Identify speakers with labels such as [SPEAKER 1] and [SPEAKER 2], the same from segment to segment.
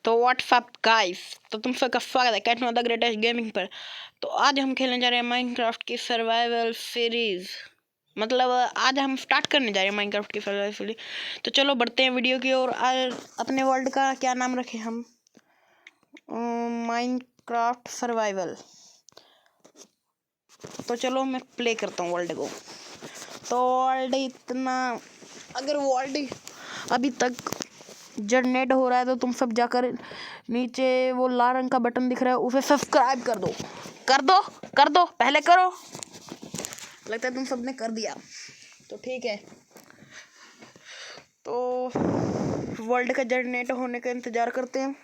[SPEAKER 1] तो WhatsApp guys, तो तुम सबका स्वागत है कैट द ग्रेटेस्ट गेमिंग पर। तो आज हम खेलने जा रहे हैं माइनक्राफ्ट की सर्वाइवल सीरीज। मतलब आज हम स्टार्ट करने जा रहे हैं माइनक्राफ्ट की सर्वाइवल सीरीज। तो चलो बढ़ते हैं वीडियो की ओर। अपने वर्ल्ड का क्या नाम रखें हम? Minecraft survival. तो चलो मैं प्ले करता हूँ वर्ल्ड को। तो वर्ल्ड इतना, अगर वर्ल्ड अभी तक जनरेट हो रहा है तो तुम सब जाकर नीचे वो लाल रंग का बटन दिख रहा है उसे सब्सक्राइब कर दो, कर दो, कर दो, पहले करो। लगता है तुम सबने कर दिया, तो ठीक है। तो वर्ल्ड का जनरेट होने का इंतजार करते हैं।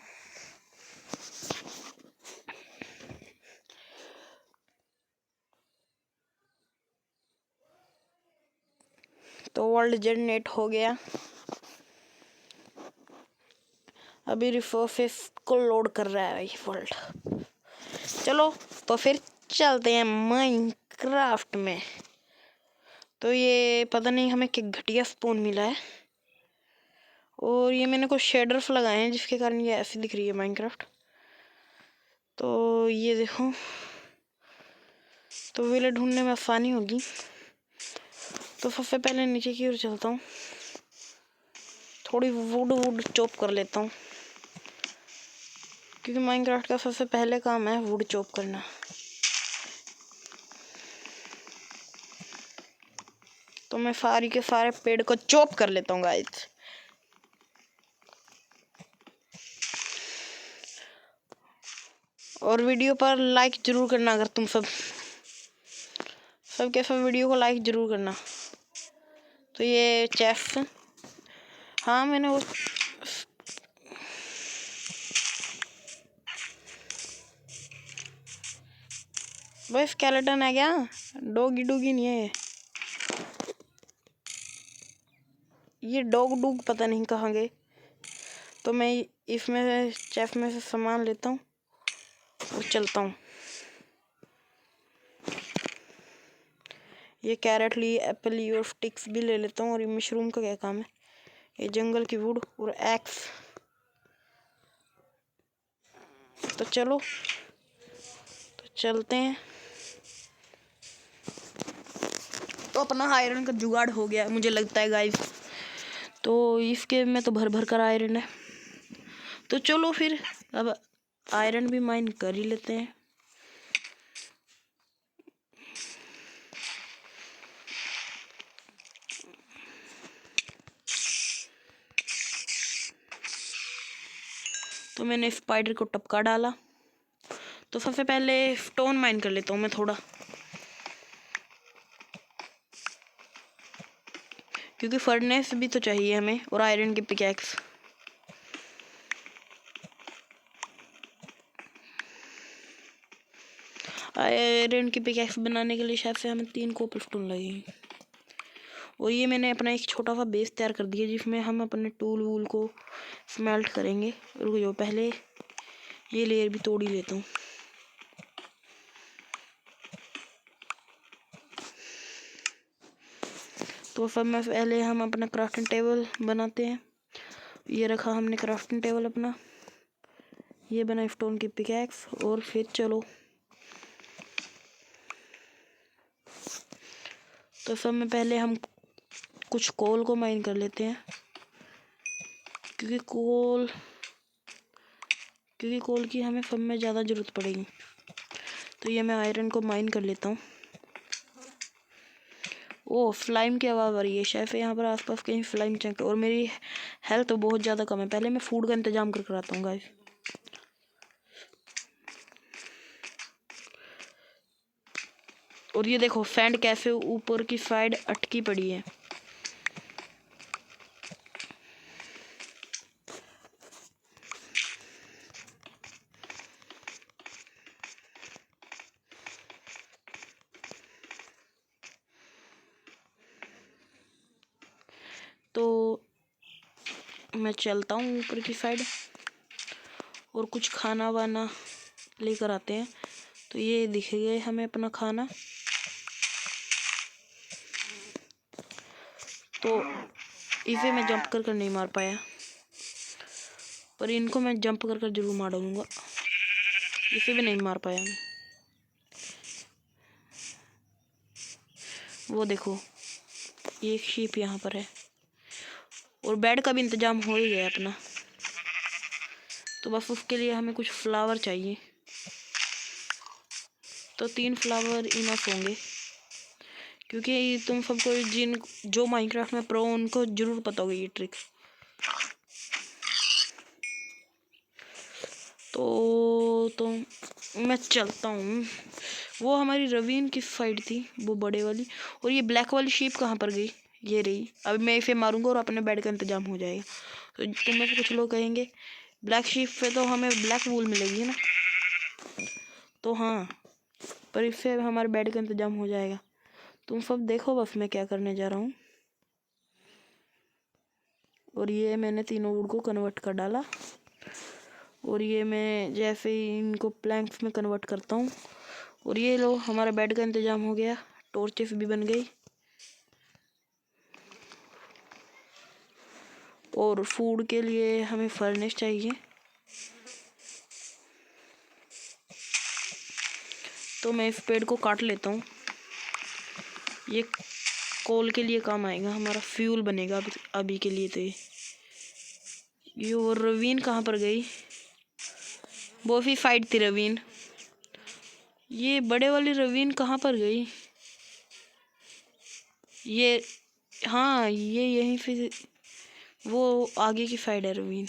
[SPEAKER 1] तो वर्ल्ड जनरेट हो गया, अभी रिसोर्सेस को लोड कर रहा है ये वर्ल्ड। चलो तो फिर चलते हैं माइनक्राफ्ट में। तो ये पता नहीं हमें क्या घटिया स्पून मिला है, और ये मैंने कुछ शेडर्स लगाए हैं जिसके कारण ये ऐसी दिख रही है माइनक्राफ्ट। तो ये देखो, तो व्हील ढूंढने में आसानी होगी। तो सबसे पहले नीचे की ओर चलता हूँ, थोड़ी वुड चॉप कर लेता हूँ, क्योंकि माइनक्राफ्ट का सबसे पहले काम है वुड चॉप करना। तो मैं सारी के सारे पेड़ को चॉप कर लेता हूँ गाइस। और वीडियो पर लाइक जरूर करना, अगर तुम सबके सब वीडियो को लाइक जरूर करना। तो ये चेस्ट, हाँ मैंने वो भाई स्केलेटन है क्या? डोगी डूगी नहीं है ये डॉग डूग पता नहीं कहाँ गए। तो मैं इसमें से चेस्ट में से सामान लेता हूँ और चलता हूँ। ये कैरेट ली, एप्पल ली और स्टिक्स भी ले लेता हूँ। और ये मशरूम का क्या काम है? ये जंगल की वुड और एक्स। तो चलो तो चलते हैं। तो अपना आयरन का जुगाड़ हो गया मुझे लगता है गाइस। तो इसके में तो भर भर कर आयरन है। तो चलो फिर अब आयरन भी माइन कर ही लेते हैं। तो मैंने स्पाइडर को टपका डाला। तो सबसे पहले स्टोन माइन कर लेता हूँ मैं थोड़ा, क्योंकि फर्नेस भी तो चाहिए हमें। और आयरन की पिकैक्स, आयरन की पिकैक्स बनाने के लिए शायद से हमें 3 कॉपर स्टोन लगेंगे। और ये मैंने अपना एक छोटा सा बेस तैयार कर दिया जिसमें हम अपने टूल वूल को स्मेल्ट करेंगे। रुक जाओ, पहले ये लेयर भी तोड़ ही लेता हूँ। तो सब में पहले हम अपना क्राफ्टिंग टेबल बनाते हैं। ये रखा हमने क्राफ्टिंग टेबल अपना, ये बना स्टोन की पिकैक्स। और फिर चलो तो सब में पहले हम कुछ कोल को माइन कर लेते हैं, क्योंकि कोल की हमें सब में ज़्यादा ज़रूरत पड़ेगी। तो ये मैं आयरन को माइन कर लेता हूँ। ओ स्लाइम की आवाज़ आ रही है, शायद से यहाँ पर आसपास कहीं स्लाइम चंक। और मेरी हेल्थ तो बहुत ज़्यादा कम है, पहले मैं फूड का इंतजाम कर आता हूँ गाइस। और ये देखो सैंड कैसे ऊपर की साइड अटकी पड़ी है। तो मैं चलता हूँ ऊपर की साइड और कुछ खाना वाना लेकर आते हैं। तो ये दिख गए हमें अपना खाना। तो इसे मैं जंप कर नहीं मार पाया। पर इनको मैं जंप कर कर जरूर मार डालूंगा। इसे भी नहीं मार पाया मैं। वो देखो एक शीप यहाँ पर है और बेड का भी इंतजाम हो ही गया अपना। तो बस उसके लिए हमें कुछ फ्लावर चाहिए। तो 3 फ्लावर इनफ होंगे, क्योंकि तुम सबको जो माइनक्राफ्ट में प्रो उनको जरूर पता होगी ये ट्रिक। तो मैं चलता हूँ। वो हमारी रवीन की फाइट थी, वो बड़े वाली। और ये ब्लैक वाली शीप कहाँ पर गई? ये रही। अभी मैं इसे मारूंगा और अपने बेड का इंतजाम हो जाएगा। तो तुम्हें से कुछ लोग कहेंगे ब्लैक शीप पे तो हमें ब्लैक वूल मिलेगी ना। तो हाँ, पर इससे हमारे बेड का इंतजाम हो जाएगा। तुम सब देखो बस मैं क्या करने जा रहा हूँ। और ये मैंने तीनों वुड को कन्वर्ट कर डाला। और ये मैं जैसे ही इनको प्लैंक्स में कन्वर्ट करता हूँ। और ये लो हमारा बेड का इंतजाम हो गया। टॉर्चेस भी बन गई। और फूड के लिए हमें फर्नेस चाहिए। तो मैं इस पेड़ को काट लेता हूँ। ये कोल के लिए काम आएगा, हमारा फ्यूल बनेगा अभी के लिए। तो ये वो रवीन कहाँ पर गई? वो भी फाइट थी रवीन। ये बड़े वाली रवीन कहाँ पर गई? ये हाँ, ये यहीं पे वो आगे की फाइट है रवीन।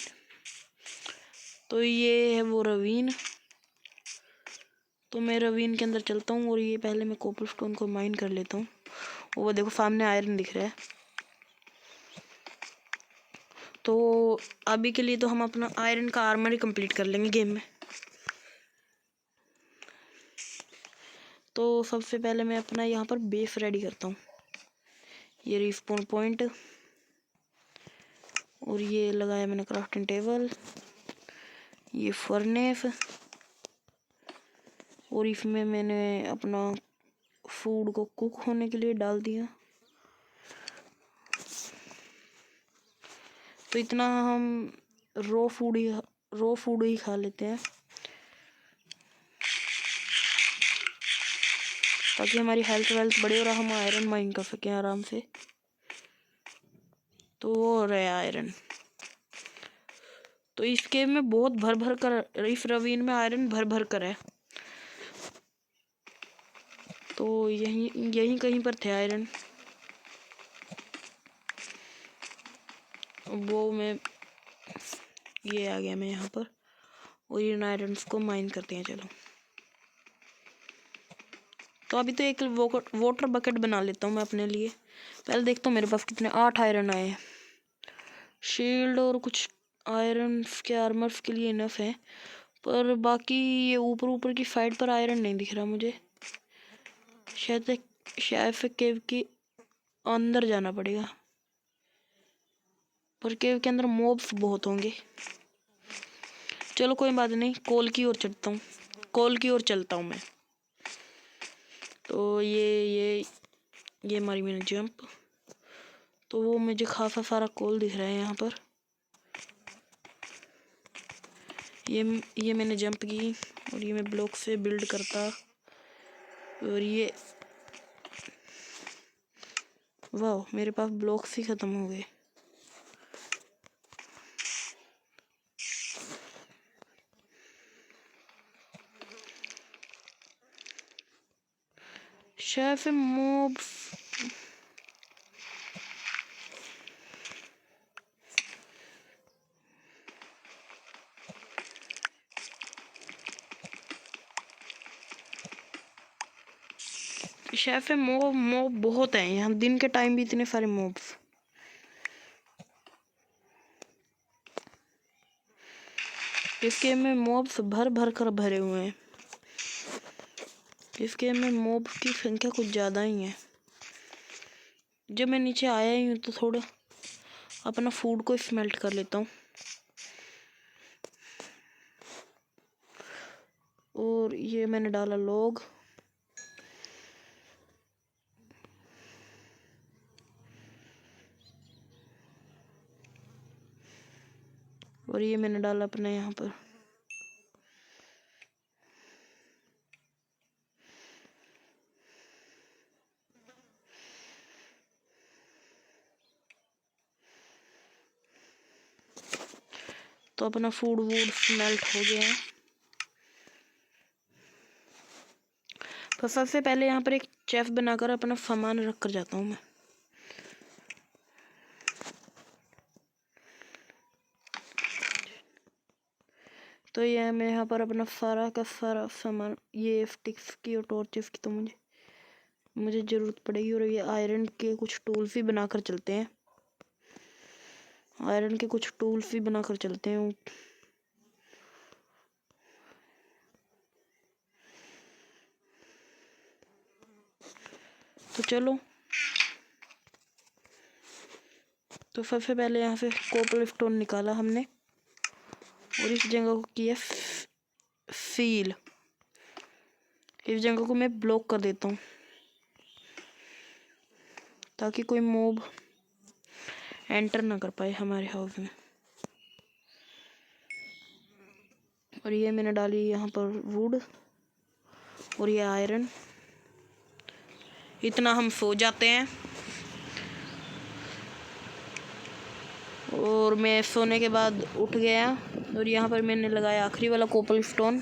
[SPEAKER 1] तो ये है वो रवीन। तो मैं रवीन के अंदर चलता हूँ। और ये पहले मैं कोपलस्टोन को माइन कर लेता हूँ। वो देखो सामने आयरन दिख रहा है। तो अभी के लिए तो हम अपना आयरन का आर्मर ही कंप्लीट कर लेंगे गेम में। तो सबसे पहले मैं अपना यहाँ पर बेस रेडी करता हूँ। ये रिस्पॉन पॉइंट और ये लगाया मैंने क्राफ्टिंग टेबल, ये फर्नेस। और इसमें मैंने अपना फूड को कुक होने के लिए डाल दिया। तो इतना हम रो फूड ही खा लेते हैं, ताकि हमारी हेल्थ वेल्थ बढ़े और हम आयरन माइन कर सकें आराम से। तो वो हो रहा है आयरन। तो इस गेम में बहुत भर भर कर, इस रवीन में आयरन भर भर कर है। तो यहीं कहीं पर थे आयरन। वो मैं ये आ गया मैं यहाँ पर। और इन आयरन्स को माइन करते हैं। चलो, तो अभी तो एक वाटर बकेट बना लेता हूँ मैं अपने लिए। पहले देखता हूँ मेरे पास कितने 8 आयरन आए हैं। शील्ड और कुछ आयरन के आर्मर्स के लिए इनफ है। पर बाकी ये ऊपर ऊपर की साइड पर आयरन नहीं दिख रहा मुझे। शायद से केव के अंदर जाना पड़ेगा। पर केव के अंदर मॉब्स बहुत होंगे। चलो कोई बात नहीं, कोल की ओर चलता हूँ। कोल की ओर चलता हूँ मैं। तो ये मारी मैंने जंप। तो वो मुझे खासा सारा कोल दिख रहा है यहाँ पर। ये मैंने जंप की और ये मैं ब्लॉक से बिल्ड करता। और ये वाह, मेरे पास ब्लॉक्स ही ख़त्म हो गए। शेफ मॉब्स शेफ मॉब बहुत हैं यहाँ। दिन के टाइम भी इतने सारे मॉब्स। इस गेम में मॉब्स भर भर कर भरे हुए हैं। इस गेम में मॉब्स की संख्या कुछ ज़्यादा ही है। जब मैं नीचे आया ही हूँ तो थोड़ा अपना फूड को स्मेल्ट कर लेता हूँ। और ये मैंने डाला लॉग। और ये मैंने डाला अपने यहाँ पर। तो अपना फूड वूड स्मेल्ट हो गया है। तो सबसे पहले यहाँ पर एक शेफ बनाकर अपना सामान रख कर जाता हूँ मैं। तो ये मैं यहाँ पर अपना सारा का सारा सामान, ये स्टिक्स की और टॉर्चेस की तो मुझे ज़रूरत पड़ेगी। और ये आयरन के कुछ टूल्स भी बनाकर चलते हैं, आयरन के कुछ टूल्स भी बनाकर चलते हैं। तो चलो, तो सबसे पहले यहाँ से कोपल स्टोन निकाला हमने और इस जगह को किया सील। इस जगह को मैं ब्लॉक कर देता हूँ ताकि कोई मॉब एंटर ना कर पाए हमारे हाउस में। और ये मैंने डाली यहाँ पर वुड और ये आयरन। इतना हम सो जाते हैं और मैं सोने के बाद उठ गया और यहाँ पर मैंने लगाया आखिरी वाला कोपल स्टोन।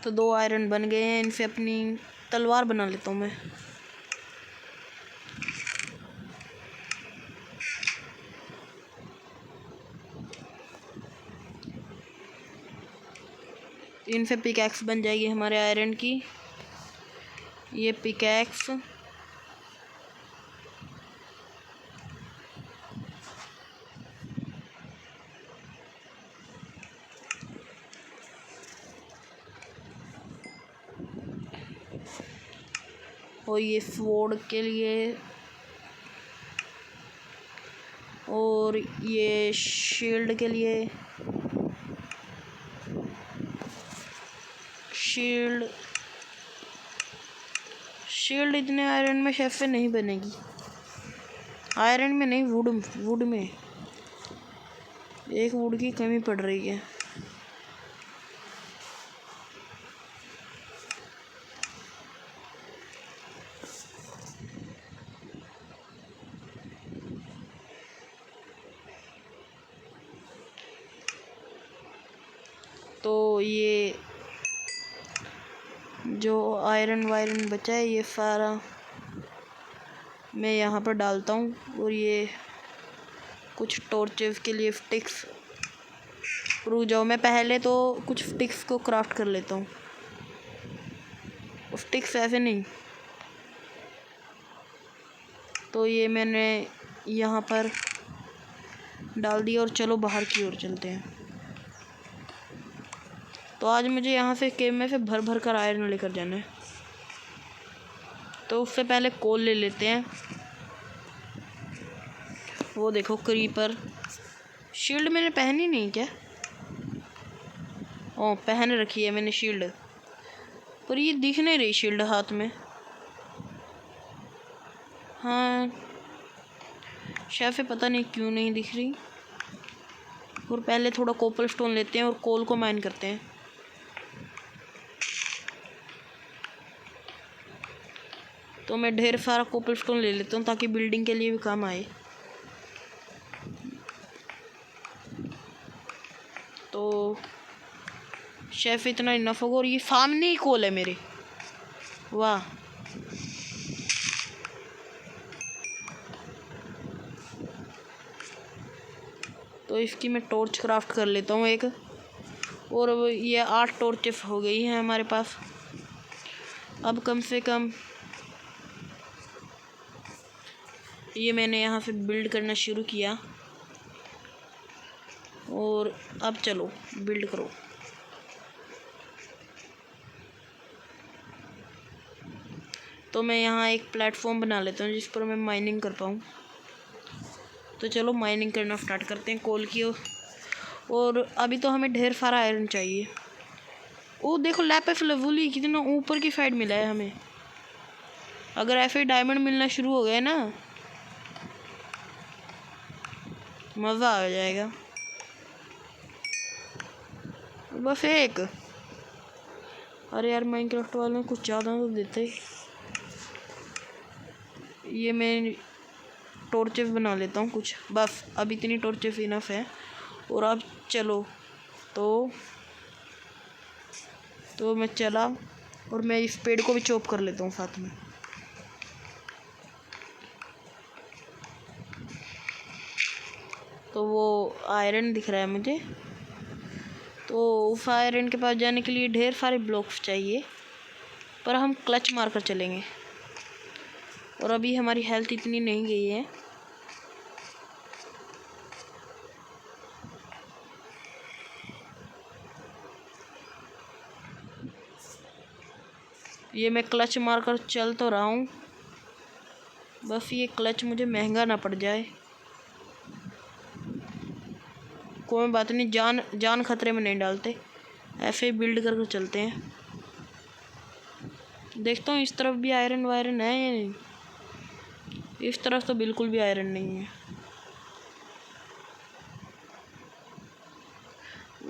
[SPEAKER 1] तो 2 आयरन बन गए हैं, इनसे अपनी तलवार बना लेता हूँ मैं। इनसे पिकैक्स बन जाएगी हमारे आयरन की। ये पिकैक्स और ये स्वॉर्ड के लिए और ये शील्ड के लिए। शील्ड इतने आयरन में शेफ से नहीं बनेगी, आयरन में नहीं, वुड में एक वुड की कमी पड़ रही है। तो ये जो आयरन वायरन बचा है ये सारा मैं यहाँ पर डालता हूँ। और ये कुछ टॉर्चेस के लिए स्टिक्स, रुक जाओ, मैं पहले तो कुछ स्टिक्स को क्राफ्ट कर लेता हूँ। स्टिक्स ऐसे नहीं। तो ये मैंने यहाँ पर डाल दिया और चलो बाहर की ओर चलते हैं। तो आज मुझे यहाँ से केव में से भर भर कर आयरन लेकर जाना है। तो उससे पहले कोल ले लेते हैं। वो देखो क्रीपर। शील्ड मैंने पहनी नहीं क्या? ओ, पहन रखी है मैंने शील्ड, पर ये दिख नहीं रही शील्ड हाथ में। हाँ, शायद से पता नहीं क्यों नहीं दिख रही। और पहले थोड़ा कोपल स्टोन लेते हैं और कोल को माइन करते हैं। तो मैं ढेर सारा कोपल स्टोन ले लेता हूँ ताकि बिल्डिंग के लिए भी काम आए। तो शेफ इतना इनफ होगा। और ये सामने ही कोल है मेरे, वाह। तो इसकी मैं टॉर्च क्राफ्ट कर लेता हूँ एक। और ये 8 टॉर्चेस हो गई हैं हमारे पास। अब कम से कम ये मैंने यहाँ से बिल्ड करना शुरू किया। और अब चलो बिल्ड करो। तो मैं यहाँ एक प्लेटफॉर्म बना लेता हूँ जिस पर मैं माइनिंग कर पाऊँ। तो चलो माइनिंग करना स्टार्ट करते हैं कोल की। और अभी तो हमें ढेर सारा आयरन चाहिए। ओ देखो, लैपिस lazuli कितना ऊपर की साइड मिला है हमें। अगर ऐसे ही डायमंड मिलना शुरू हो गए ना, मज़ा आ जाएगा। बस एक, अरे यार माइनक्राफ्ट वाले में कुछ ज़्यादा तो देते। ये मैं टॉर्चेस बना लेता हूँ कुछ, बस अब इतनी टॉर्चेस इनफ है। और अब चलो, तो मैं चला और मैं इस पेड़ को भी चॉप कर लेता हूँ साथ में। तो वो आयरन दिख रहा है मुझे, तो उस आयरन के पास जाने के लिए ढेर सारे ब्लॉक्स चाहिए, पर हम क्लच मार कर चलेंगे। और अभी हमारी हेल्थ इतनी नहीं गई है। ये मैं क्लच मार कर चल तो रहा हूँ, बस ये क्लच मुझे महंगा ना पड़ जाए। कोई बात नहीं, जान खतरे में नहीं डालते, ऐसे ही बिल्ड कर चलते हैं। देखता हूँ इस तरफ भी आयरन वायरन है या नहीं। इस तरफ तो बिल्कुल भी आयरन नहीं है।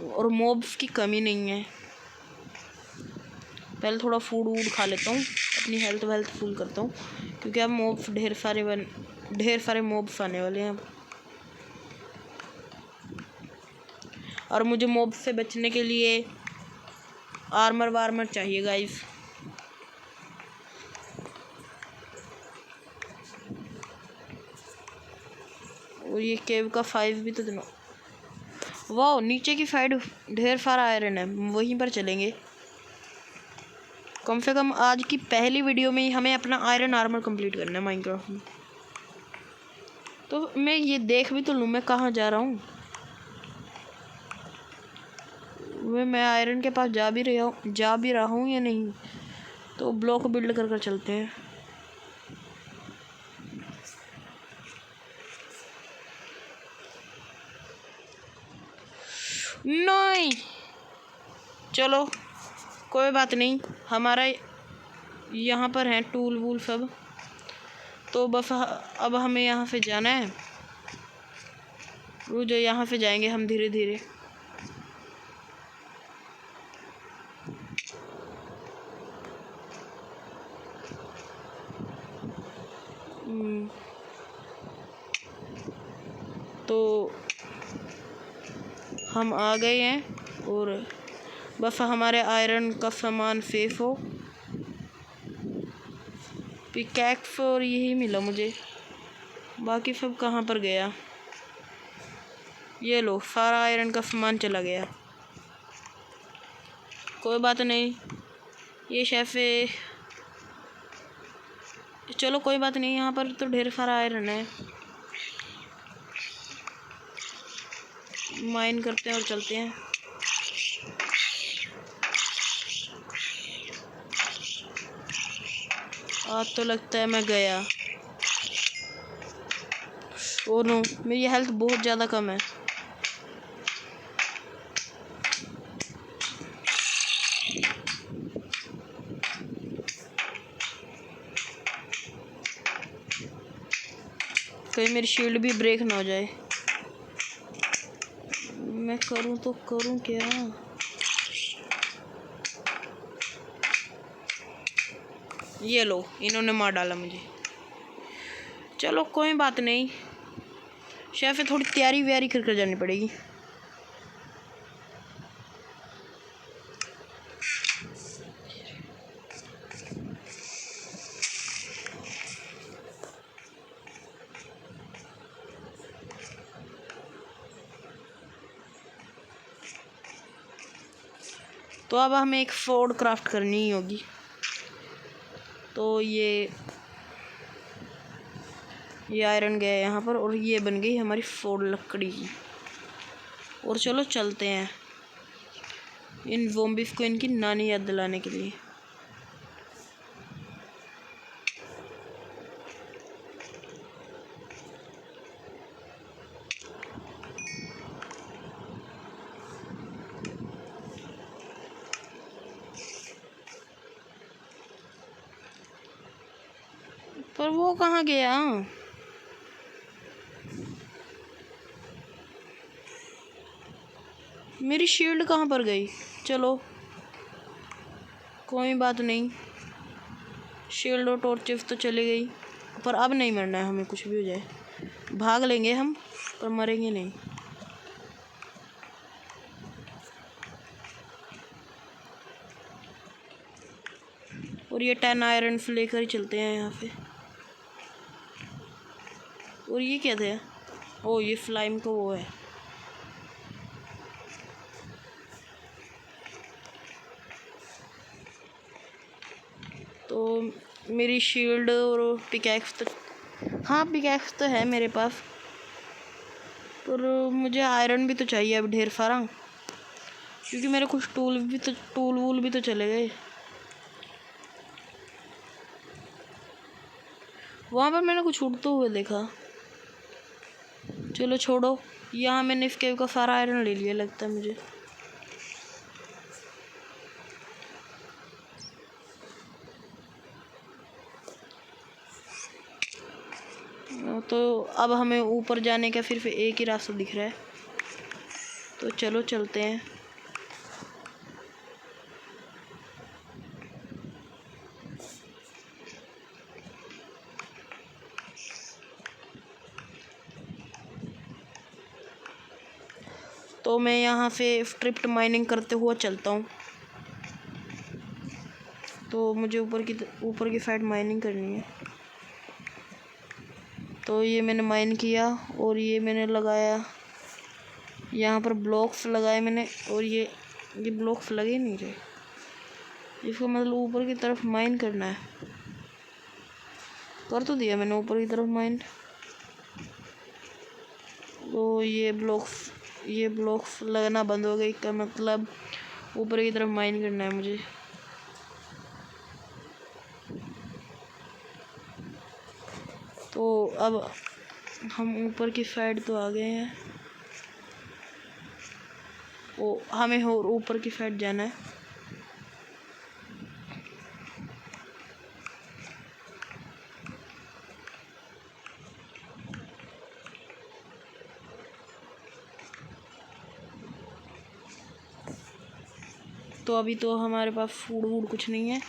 [SPEAKER 1] और मॉब्स की कमी नहीं है। पहले थोड़ा फूड वूड खा लेता हूँ, अपनी हेल्थ वेल्थ फुल करता हूँ, क्योंकि अब मॉब्स ढेर सारे मॉब्स आने वाले हैं अब। और मुझे मॉब्स से बचने के लिए आर्मर वार्मर चाहिए गाइस। और ये केव का 5 भी तो देना। वाह, नीचे की साइड ढेर सारा आयरन है, वहीं पर चलेंगे। कम से कम आज की पहली वीडियो में ही हमें अपना आयरन आर्मर कंप्लीट करना है माइनक्राफ्ट में। तो मैं ये देख भी तो लूँ मैं कहाँ जा रहा हूँ। मैं आयरन के पास जा भी रहा हूँ या नहीं। तो ब्लॉक बिल्ड कर चलते हैं। नहीं, चलो कोई बात नहीं, हमारा यहाँ पर है टूल वूल सब। तो बस अब हमें यहाँ से जाना है। वो जो यहाँ से जाएंगे हम धीरे धीरे। तो हम आ गए हैं और बस हमारे आयरन का सामान सेफ हो। पिकैक्स और यही मिला मुझे, बाकी सब कहाँ पर गया। ये लो, सारा आयरन का सामान चला गया। कोई बात नहीं, ये शेफ चलो कोई बात नहीं, यहाँ पर तो ढेर सारा आयरन है। माइन करते हैं और चलते हैं। आज तो लगता है मैं गया। ओ नो, मेरी हेल्थ बहुत ज़्यादा कम है। कहीं मेरी शील्ड भी ब्रेक ना हो जाए। मैं करूँ तो करूँ क्या। ये लो, इन्होंने मार डाला मुझे। चलो कोई बात नहीं, शेफ थोड़ी तैयारी व्यारी कर जानी पड़ेगी। तो अब हमें एक फोर्ड क्राफ्ट करनी ही होगी। तो ये आयरन गया यहाँ पर और ये बन गई हमारी फोर्ड लकड़ी की। और चलो चलते हैं इन ज़ॉम्बीज़ को इनकी नानी याद दिलाने के लिए। पर वो कहाँ गया? मेरी शील्ड कहाँ पर गई? चलो कोई बात नहीं, शील्ड और टॉर्चेस तो चली गई, पर अब नहीं मरना है हमें, कुछ भी हो जाए। भाग लेंगे हम पर मरेंगे नहीं। और ये 10 आयरन लेकर ही चलते हैं यहाँ पे। और ये क्या था? ओ ये फ्लाइम का वो है। तो मेरी शील्ड और पिकैक्स तो, हाँ पिकैक्स तो है मेरे पास, पर मुझे आयरन भी तो चाहिए अब ढेर सारा, क्योंकि मेरे कुछ टूल वूल भी तो चले गए। वहाँ पर मैंने कुछ उड़ते हुए देखा। चलो छोड़ो, यहाँ मैंने इस केव का सारा आयरन ले लिया लगता है मुझे। तो अब हमें ऊपर जाने का सिर्फ एक ही रास्ता दिख रहा है, तो चलो चलते हैं। तो मैं यहाँ से स्ट्रिप्ट माइनिंग करते हुए चलता हूँ। तो मुझे ऊपर की साइड माइनिंग करनी है। तो ये मैंने माइन किया और ये मैंने लगाया, यहाँ पर ब्लॉक्स लगाए मैंने, और ये ब्लॉक्स लगे नहीं रहे, इसका मतलब ऊपर की तरफ माइन करना है। कर तो दिया मैंने ऊपर की तरफ माइन। तो ये ब्लॉक्स लगना बंद हो गई, का मतलब ऊपर की तरफ माइन करना है मुझे। तो अब हम ऊपर की साइड तो आ गए हैं। ओ हमें और ऊपर की साइड जाना है। तो अभी तो हमारे पास फूड वूड कुछ नहीं है।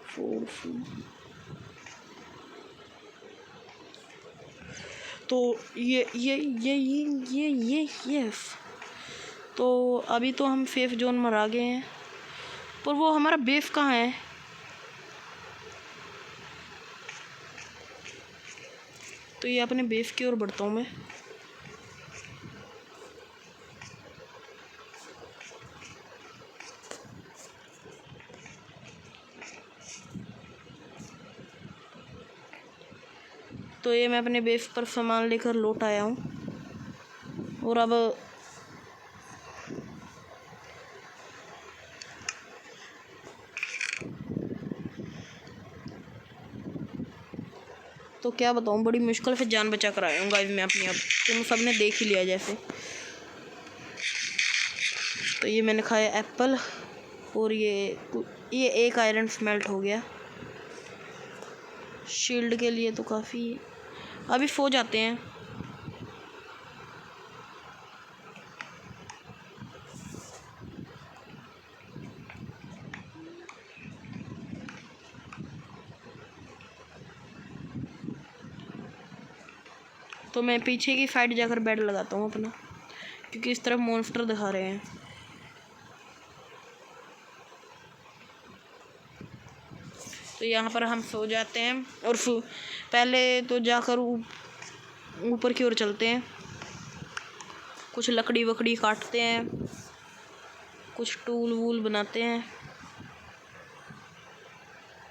[SPEAKER 1] फूड तो ये तो अभी तो हम सेफ जोन में आ गए हैं, पर वो हमारा बेस कहाँ है? तो ये अपने बेस की ओर बढ़ता हूँ मैं। तो ये मैं अपने बेस पर सामान लेकर लौट आया हूँ, और अब तो क्या बताऊँ, बड़ी मुश्किल से जान बचा कर आया हूँ गाइस मैं अपनी। अब तुम सब ने देख ही लिया जैसे। तो ये मैंने खाया एप्पल, और ये एक आयरन स्मेल्ट हो गया शील्ड के लिए, तो काफ़ी। अभी सो जाते हैं। तो मैं पीछे की साइड जाकर बेड लगाता हूँ अपना, क्योंकि इस तरफ मॉन्स्टर दिखा रहे हैं। तो यहाँ पर हम सो जाते हैं, और पहले तो जाकर ऊपर की ओर चलते हैं। कुछ लकड़ी वकड़ी काटते हैं, कुछ टूल वूल बनाते हैं।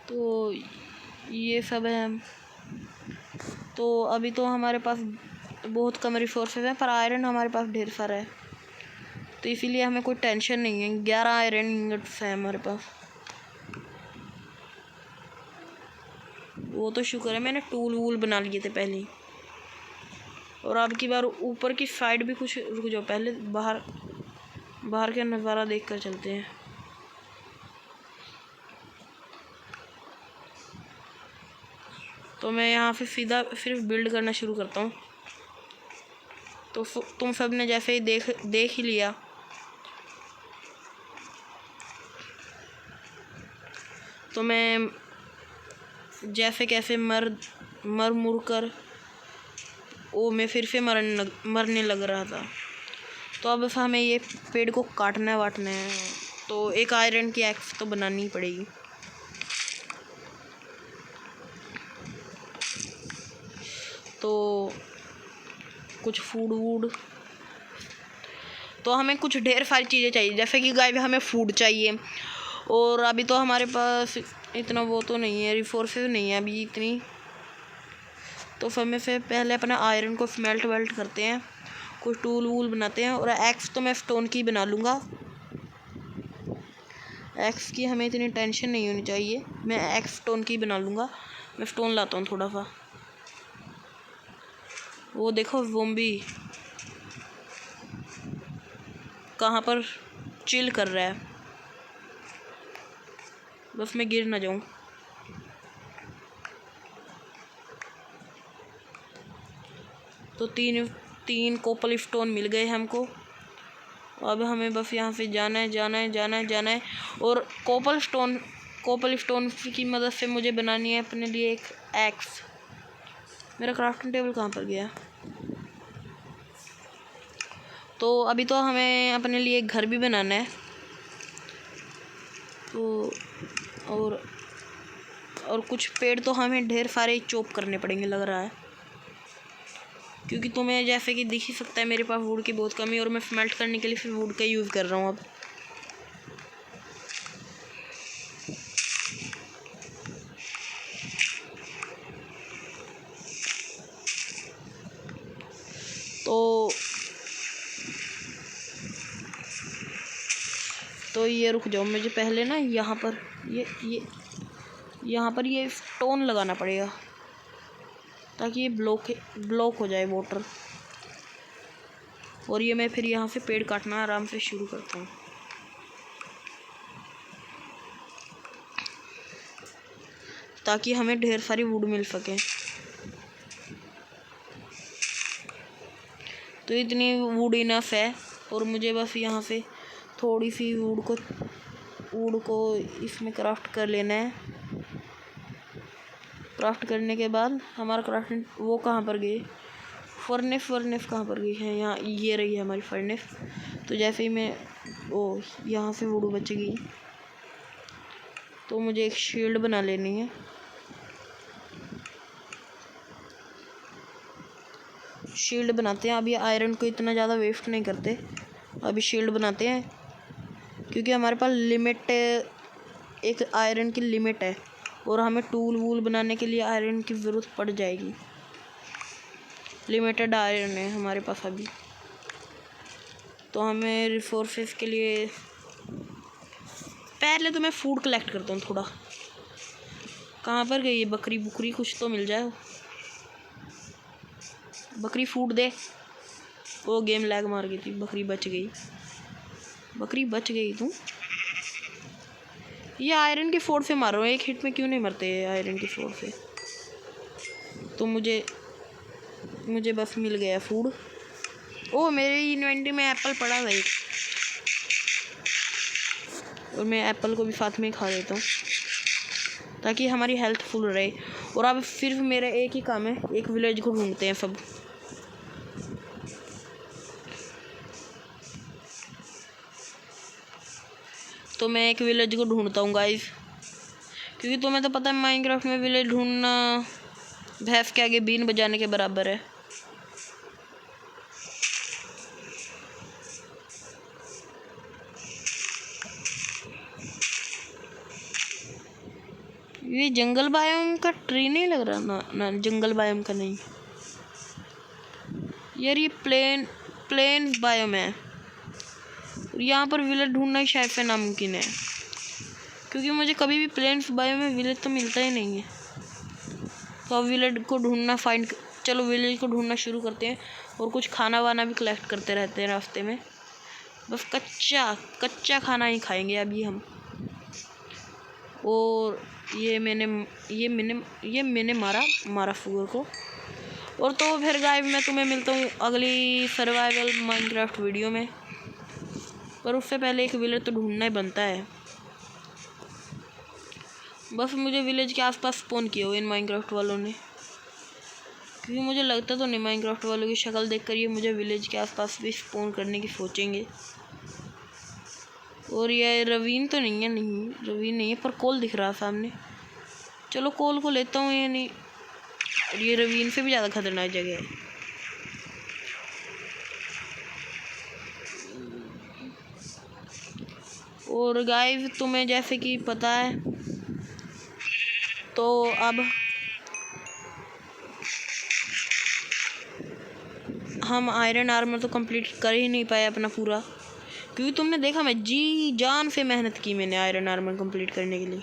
[SPEAKER 1] तो ये सब है। तो अभी तो हमारे पास बहुत कम रिसोर्सेज हैं, पर आयरन हमारे पास ढेर सारा है, तो इसीलिए हमें कोई टेंशन नहीं है। 11 आयरन इंगट्स है हमारे पास। वो तो शुक्र है मैंने टूल वूल बना लिए थे पहले ही। और अब की बार ऊपर की साइड भी कुछ, रुक जाओ पहले बाहर। बाहर का नज़ारा देख कर चलते हैं। तो मैं यहाँ पे सीधा सिर्फ बिल्ड करना शुरू करता हूँ। तो तुम सब ने जैसे ही देख ही लिया, तो मैं जैसे कैसे मर मुर कर मैं फिर से मरने लग रहा था। तो अब हमें ये पेड़ को काटना वाटना है, तो एक आयरन की एक्स तो बनानी पड़ेगी। तो कुछ फूड वूड, तो हमें कुछ ढेर सारी चीज़ें चाहिए, जैसे कि गाइस हमें फूड चाहिए, और अभी तो हमारे पास इतना वो तो नहीं है, रिसोर्सेज नहीं है अभी इतनी। तो हमें से पहले अपना आयरन को स्मेल्ट वेल्ट करते हैं, कुछ टूल वूल बनाते हैं, और एक्स तो मैं स्टोन की बना लूँगा। एक्स की हमें इतनी टेंशन नहीं होनी चाहिए, मैं एक्स स्टोन की बना लूँगा। मैं स्टोन लाता हूँ थोड़ा सा। वो देखो ज़ॉम्बी कहाँ पर चिल कर रहा है, बस मैं गिर ना जाऊँ। तो तीन कोपल स्टोन मिल गए हमको। अब हमें बस यहाँ से जाना है। और कोपल स्टोन की मदद से मुझे बनानी है अपने लिए एक एक्स। मेरा क्राफ्टिंग टेबल कहाँ पर गया? तो अभी तो हमें अपने लिए एक घर भी बनाना है। तो और कुछ पेड़ तो हमें ढेर सारे चॉप करने पड़ेंगे लग रहा है, क्योंकि तुम्हें जैसे कि दिख ही सकता है मेरे पास वुड की बहुत कमी, और मैं स्मेल्ट करने के लिए फिर वुड का यूज़ कर रहा हूँ अब। तो ये रुक जाओ, मुझे पहले ना यहाँ पर ये स्टोन लगाना पड़ेगा, ताकि ये ब्लॉक हो जाए वाटर। और ये मैं फिर यहाँ से पेड़ काटना आराम से शुरू करता हूँ, ताकि हमें ढेर सारी वुड मिल सके। तो इतनी वुड इनफ है, और मुझे बस यहाँ से थोड़ी सी वुड को इसमें क्राफ्ट कर लेना है। क्राफ्ट करने के बाद हमारा क्राफ्टिंग वो कहाँ पर गई, फर्नेस कहाँ पर गई है? यहाँ ये रही है हमारी फर्नेस। तो जैसे ही मैं यहाँ से वुड बच गई, तो मुझे एक शील्ड बना लेनी है। शील्ड बनाते हैं। अभी आयरन को इतना ज़्यादा वेस्ट नहीं करते, अभी शील्ड बनाते हैं, क्योंकि हमारे पास एक आयरन की लिमिट है, और हमें टूल वूल बनाने के लिए आयरन की ज़रूरत पड़ जाएगी। लिमिटेड आयरन है हमारे पास अभी। तो हमें रिसोर्सेज के लिए पहले तो मैं फूड कलेक्ट करता हूँ थोड़ा। कहाँ पर गई ये बकरी कुछ तो मिल जाए। बकरी फूड दे। वो गेम लैग मार गई थी, बकरी बच गई तू। ये आयरन की फोर्ड से मार रहा हूँ, एक हिट में क्यों नहीं मरते आयरन की फोर्ड से। तो मुझे बस मिल गया फूड। मेरे इन्वेंटरी में एप्पल पड़ा था एक, और मैं एप्पल को भी साथ में खा लेता हूँ, ताकि हमारी हेल्थ फुल रहे। और अब सिर्फ मेरा एक ही काम है, एक विलेज को ढूंढते हैं सब। तो मैं एक विलेज को ढूंढता हूँ गाइस, क्योंकि तुम्हें तो पता है माइनक्राफ्ट में विलेज ढूंढना भैंस के आगे बीन बजाने के बराबर है। ये जंगल बायोम का ट्री नहीं लग रहा ना, जंगल बायोम का नहीं यार, ये प्लेन बायोम है। यहाँ पर विलेज ढूंढना ही शायद से नामुमकिन है, क्योंकि मुझे कभी भी प्लेन्स बायोम में विलेज तो मिलता ही नहीं है। तो अब विलेज को ढूंढना चलो विलेज को ढूंढना शुरू करते हैं, और कुछ खाना वाना भी कलेक्ट करते रहते हैं रास्ते में, बस कच्चा कच्चा खाना ही खाएंगे अभी हम। और ये मैंने मारा फूल को। और तो फिर गाइस मैं तुम्हें मिलता हूँ अगली सर्वाइवल माइनक्राफ्ट वीडियो में। पर उससे पहले एक विलेज तो ढूंढना ही बनता है। बस मुझे विलेज के आसपास स्पॉन किया हो इन माइनक्राफ्ट वालों ने, क्योंकि मुझे लगता तो नहीं माइनक्राफ्ट वालों की शक्ल देखकर ये मुझे विलेज के आसपास भी स्पॉन करने की सोचेंगे। और ये रवीन तो नहीं है, नहीं रवीन नहीं है, पर कोल दिख रहा सामने। चलो कोल को लेता हूँ। ये नहीं, ये रवीन से भी ज़्यादा खतरनाक जगह है। और गाइस तुम्हें जैसे कि पता है, तो अब हम आयरन आर्मर तो कंप्लीट कर ही नहीं पाए अपना पूरा, क्योंकि तुमने देखा मैं जी जान से मेहनत की मैंने आयरन आर्मर कंप्लीट करने के लिए।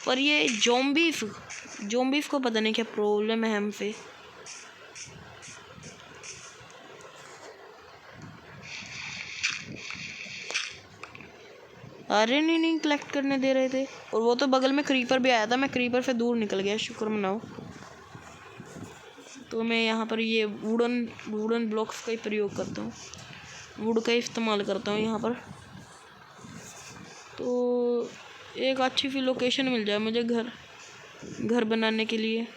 [SPEAKER 1] पर ये जोम्बीज को पता नहीं क्या प्रॉब्लम है हमसे। आयरन ही नहीं कलेक्ट करने दे रहे थे। और वो तो बगल में क्रीपर भी आया था, मैं क्रीपर से दूर निकल गया, शुक्र मनाओ। तो मैं यहाँ पर ये वुडन ब्लॉक्स का ही प्रयोग करता हूँ, वुड का इस्तेमाल करता हूँ यहाँ पर। तो एक अच्छी सी लोकेशन मिल जाए मुझे घर बनाने के लिए।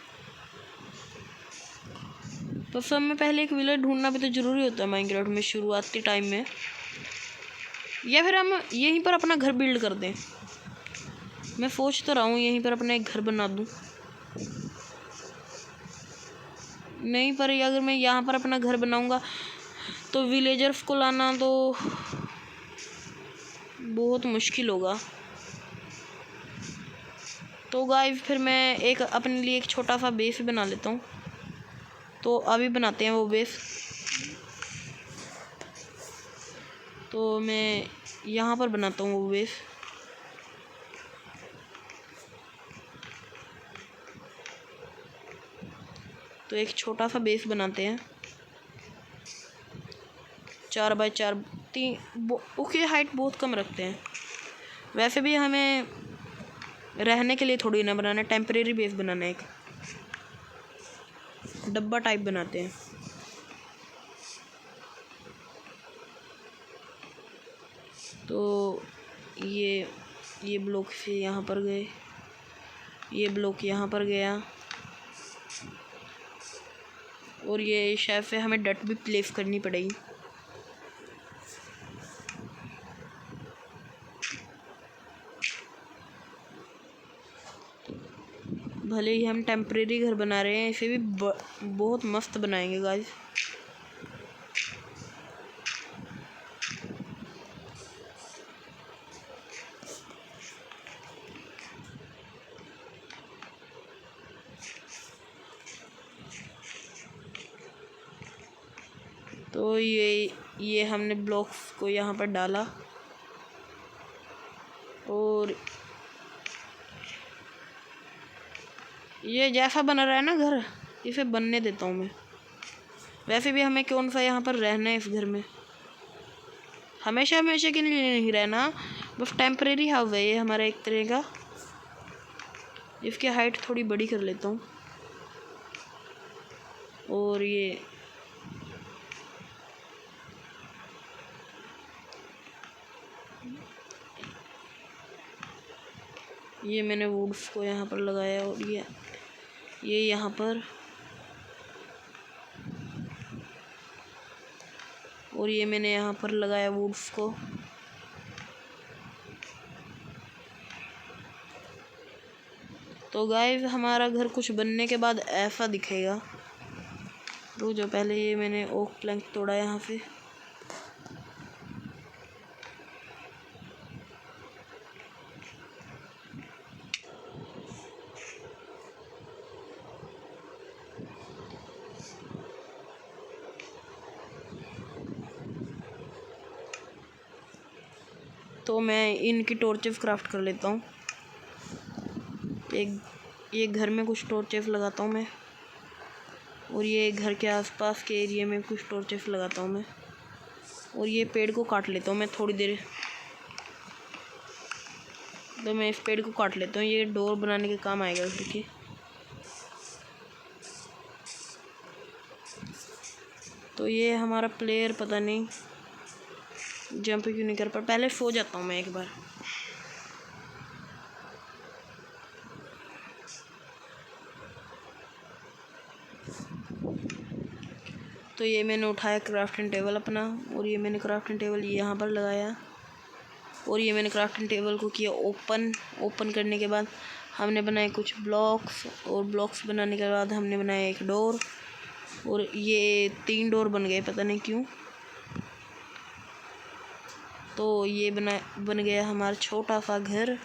[SPEAKER 1] तो सब में पहले एक विलेज ढूंढना भी तो ज़रूरी होता है माइनक्राफ्ट में शुरुआती टाइम में, या फिर हम यहीं पर अपना घर बिल्ड कर दें। मैं सोच तो रहा हूँ यहीं पर अपना एक घर बना दूँ। नहीं, पर अगर मैं यहाँ पर अपना घर बनाऊँगा तो विलेजर्स को लाना तो बहुत मुश्किल होगा। तो गाइस फिर मैं एक अपने लिए एक छोटा सा बेस बना लेता हूँ। तो अभी बनाते हैं वो बेस। तो मैं यहाँ पर बनाता हूँ वो बेस। तो एक छोटा सा बेस बनाते हैं 4 बाय 4 3। उसकी हाइट बहुत कम रखते हैं। वैसे भी हमें रहने के लिए थोड़ी ना बनाना है, टेम्परेरी बेस बनाना है, एक डब्बा टाइप बनाते हैं। तो ये ब्लॉक से यहाँ पर गए, ये ब्लॉक यहाँ पर गया, और ये शायद से हमें डट भी प्लेस करनी पड़ेगी। भले ही हम टेम्परेरी घर बना रहे हैं, इसे भी बहुत मस्त बनाएंगे गाइस। तो ये हमने ब्लॉक्स को यहाँ पर डाला, और ये जैसा बना रहा है ना घर, इसे बनने देता हूँ मैं। वैसे भी हमें कौन सा यहाँ पर रहना है इस घर में, हमेशा के लिए नहीं रहना, बस टेम्परेरी हाउस है ये हमारा एक तरह का। इसकी हाइट थोड़ी बड़ी कर लेता हूँ। और ये मैंने वुड्स को यहाँ पर लगाया, और ये यहाँ पर, और ये मैंने यहाँ पर लगाया वुड्स को। तो गाइस हमारा घर कुछ बनने के बाद ऐसा दिखेगा। तो जो पहले ये मैंने ओक प्लैंक तोड़ा यहाँ से। तो मैं इनकी टॉर्चेस क्राफ्ट कर लेता हूँ। ये घर में कुछ टॉर्चेस लगाता हूँ मैं, और ये घर के आसपास के एरिया में कुछ टॉर्चेस लगाता हूँ मैं। और ये पेड़ को काट लेता हूँ मैं थोड़ी देर। तो मैं इस पेड़ को काट लेता हूँ, ये डोर बनाने के काम आएगा फिर के। तो ये हमारा प्लेयर पता नहीं जंप क्यों नहीं कर पा। पहले सो जाता हूँ मैं एक बार। तो ये मैंने उठाया क्राफ्टिंग टेबल अपना, और ये मैंने क्राफ्टिंग टेबल यहाँ पर लगाया, और ये मैंने क्राफ्टिंग टेबल को किया ओपन करने के बाद हमने बनाए कुछ ब्लॉक्स, और ब्लॉक्स बनाने के बाद हमने बनाया एक डोर, और ये 3 डोर बन गए पता नहीं क्यों। तो ये बन गया हमारा छोटा सा घर।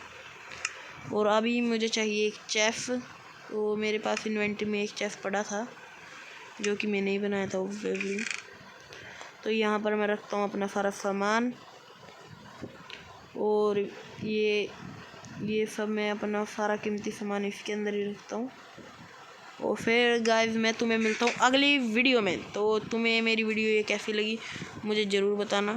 [SPEAKER 1] और अभी मुझे चाहिए एक चेफ। तो मेरे पास इन्वेंटरी में एक चेफ पड़ा था जो कि मैंने ही बनाया था वो। तो यहाँ पर मैं रखता हूँ अपना सारा सामान, और ये सब मैं अपना सारा कीमती सामान इसके अंदर ही रखता हूँ। और फिर गाइस मैं तुम्हें मिलता हूँ अगली वीडियो में। तो तुम्हें मेरी वीडियो ये कैसी लगी मुझे ज़रूर बताना।